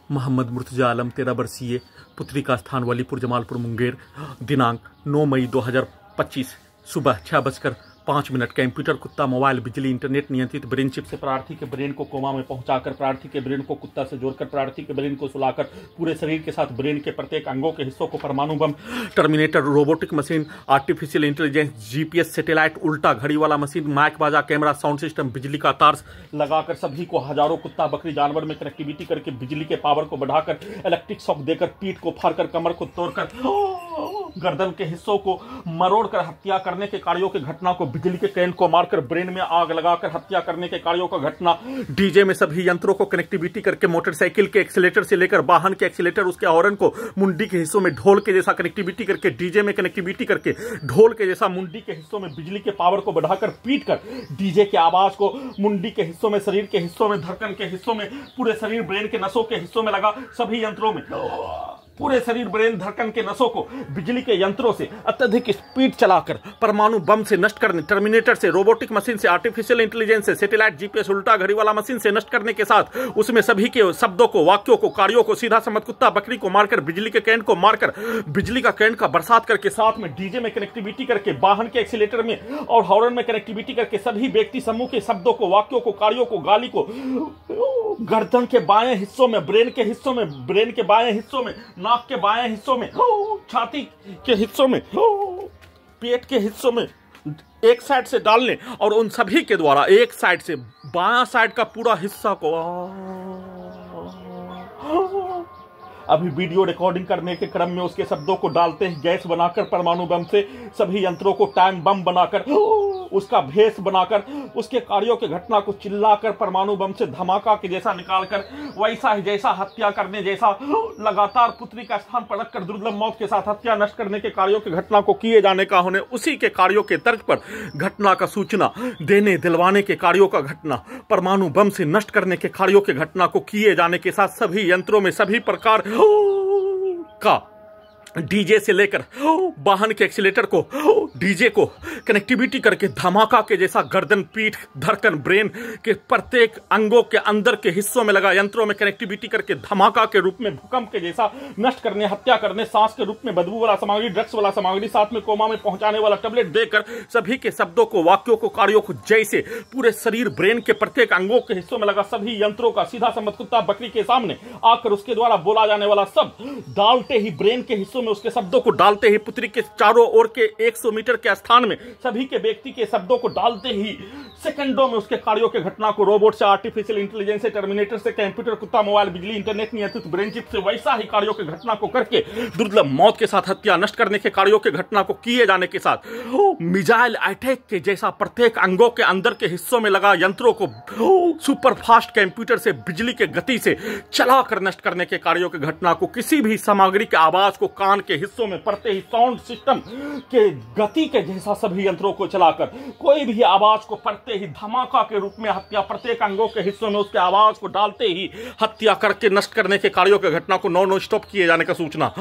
मोहम्मद मुर्तजा आलम 13 वर्षीय पुत्री का स्थान वलीपुर जमालपुर मुंगेर दिनांक 9 मई 2025 सुबह 6:05 कंप्यूटर कुत्ता मोबाइल बिजली इंटरनेट नियंत्रित ब्रेन चिप से प्रार्थी के ब्रेन को कोमा में पहुंचाकर प्रार्थी के ब्रेन को कुत्ता से जोड़कर प्रार्थी के ब्रेन को सुलाकर पूरे शरीर के साथ ब्रेन के प्रत्येक अंगों के हिस्सों को परमाणु बम terminator robotic machine artificial intelligence GPS satellite उल्टा घड़ी वाला मशीन माइक बाजा कैमरा साउंड सिस्टम बिजली का तार लगाकर सभी को हजारों कुत्ता बकरी जानवर में कनेक्टिविटी करके बिजली के पावर को बढ़ाकर इलेक्ट्रिक शॉक देकर पीठ को फाड़कर कमर को तोड़कर गर्दन के हिस्सों को मरोड़कर हत्या करने के कार्यों की घटना को बिजली के करंट को मारकर ब्रेन में आग लगाकर हत्या करने के कार्यों का घटना डीजे में सभी यंत्रों को कनेक्टिविटी करके मोटरसाइकिल के एक्सीलेटर से लेकर वाहन के एक्सीलेटर उसके हॉर्न को मुंडी के हिस्सों में ढोल के जैसा कनेक्टिविटी करके डीजे में कनेक्टिविटी करके ढोल के जैसा मुंडी के हिस्सों में बिजली के पावर को बढ़ाकर पीट कर डीजे के आवाज को मुंडी के हिस्सों में शरीर के हिस्सों में धड़कन के हिस्सों में पूरे शरीर ब्रेन के नसों के हिस्सों में लगा सभी यंत्रों में पूरे शरीर ब्रेन धड़कन के नसों को बिजली के यंत्रों से अत्यधिक स्पीड चलाकर परमाणु बम से नष्ट करने टर्मिनेटर से रोबोटिक मशीन से आर्टिफिशियल इंटेलिजेंस से सैटेलाइट जीपीएस उल्टा घड़ी वाला मशीन से नष्ट करने के साथ उसमें सभी के शब्दों को वाक्यों को कार्यों को सीधा समझ कुत्ता बकरी को मारकर बिजली के करंट को मारकर बिजली का करंट का बरसात करके साथ में डीजे में कनेक्टिविटी करके वाहन के एक्सीलेटर में और हॉर्न में कनेक्टिविटी करके सभी व्यक्ति समूह के शब्दों को वाक्यों को कार्यों को गाली को गर्दन के बाएं हिस्सों में ब्रेन के हिस्सों में ब्रेन के बाएं हिस्सों में नाक के बाएं हिस्सों में छाती के हिस्सों में पेट के हिस्सों में एक साइड से डालने और उन सभी के द्वारा एक साइड से बायां साइड का पूरा हिस्सा को अभी वीडियो रिकॉर्डिंग करने के क्रम में उसके शब्दों को डालते हैं गैस बनाकर परमाणु बम से सभी यंत्रों को टाइम बम बनाकर उसका भेष बनाकर उसके कार्यों के घटना को चिल्लाकर परमाणु बम से धमाका के जैसा निकालकर वैसा ही जैसा हत्या करने जैसा लगातार पुत्री का स्थान पर रखकर दुर्लभ मौत के साथ हत्या नष्ट करने के कार्यों की घटना को किए जाने का होने उसी के कार्यों के तर्क पर घटना का सूचना देने दिलवाने के कार्यों का घटना परमाणु बम से नष्ट करने के कार्यों की घटना को किए जाने के साथ सभी यंत्रों में सभी प्रकार का डीजे से लेकर वाहन के एक्सीलेटर को डीजे को कनेक्टिविटी करके धमाका के जैसा गर्दन पीठ धड़कन ब्रेन के प्रत्येक अंगों के अंदर के हिस्सों में लगा यंत्रों में कनेक्टिविटी करके धमाका के रूप में भूकंप के जैसा नष्ट करने हत्या करने सांस के रूप में बदबू वाला सामग्री ड्रग्स वाला सामग्री साथ में कोमा में पहुंचाने वाला टैबलेट देकर सभी के शब्दों को वाक्यों को कार्यों को जैसे पूरे शरीर ब्रेन के प्रत्येक अंगों के हिस्सों में लगा सभी यंत्रों का सीधा समझ कुत्ता बकरी के सामने आकर उसके द्वारा बोला जाने वाला शब्द डालते ही ब्रेन के हिस्सों में उसके शब्दों को डालते ही पुत्री के चारों ओर के 100 मीटर के स्थान में सभी के व्यक्ति के शब्दों को डालते ही सेकंडों में उसके कार्यों के घटना को रोबोट से आर्टिफिशियल इंटेलिजेंस से टर्मिनेटर से कंप्यूटर कुत्ता मोबाइल बिजली इंटरनेट नियंत्रित ब्रेन चिप से वैसा ही कार्यों के घटना को करके दुर्लभ मौत के साथ हत्या नष्ट करने के कार्यों के घटना को किए जाने के साथ मिसाइल अटैक के जैसा प्रत्येक अंगों के अंदर के हिस्सों में लगा यंत्रों को सुपर फास्ट कंप्यूटर से बिजली के गति से चलाकर नष्ट करने के कार्यों की घटना को किसी भी सामग्री के आवाज को कान के हिस्सों में पड़ते ही साउंड सिस्टम के गति के जैसा सभी यंत्रों को चलाकर कोई भी आवाज को पड़ते ही धमाका के रूप में हत्या प्रत्येक अंगों के हिस्सों में उसके आवाज को डालते ही हत्या करके नष्ट करने के कार्यों की घटना को नॉन स्टॉप किए जाने का सूचना